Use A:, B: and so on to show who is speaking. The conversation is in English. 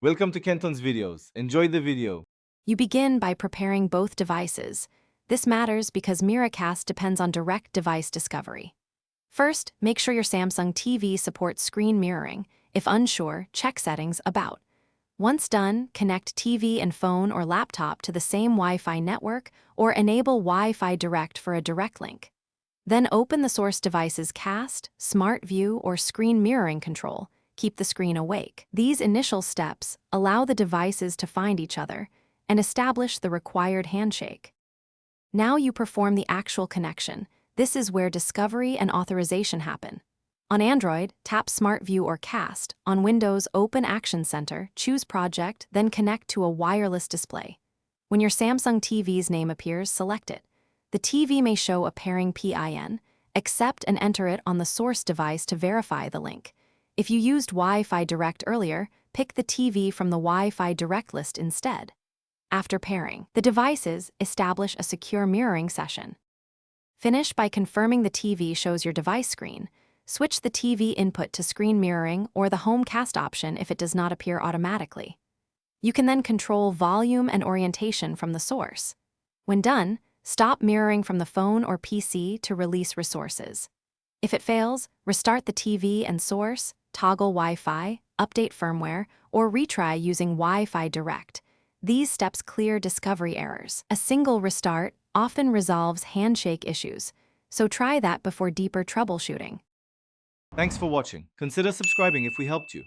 A: Welcome to Kenton's videos. Enjoy the video.
B: You begin by preparing both devices. This matters because Miracast depends on direct device discovery. First, make sure your Samsung TV supports screen mirroring. If unsure, check Settings About. Once done, connect TV and phone or laptop to the same Wi-Fi network or enable Wi-Fi Direct for a direct link. Then open the source device's cast, smart view, or screen mirroring control. Keep the screen awake. These initial steps allow the devices to find each other and establish the required handshake. Now you perform the actual connection. This is where discovery and authorization happen. On Android, tap Smart View or Cast. On Windows, open Action Center, choose Project, then connect to a wireless display. When your Samsung TV's name appears, select it. The TV may show a pairing PIN. Accept and enter it on the source device to verify the link. If you used Wi-Fi Direct earlier, pick the TV from the Wi-Fi Direct list instead. After pairing, the devices establish a secure mirroring session. Finish by confirming the TV shows your device screen. Switch the TV input to screen mirroring or the home cast option if it does not appear automatically. You can then control volume and orientation from the source. When done, stop mirroring from the phone or PC to release resources. If it fails, restart the TV and source, toggle Wi-Fi, update firmware, or retry using Wi-Fi Direct. These steps clear discovery errors. A single restart often resolves handshake issues, so try that before deeper troubleshooting.
A: Thanks for watching. Consider subscribing if we helped you.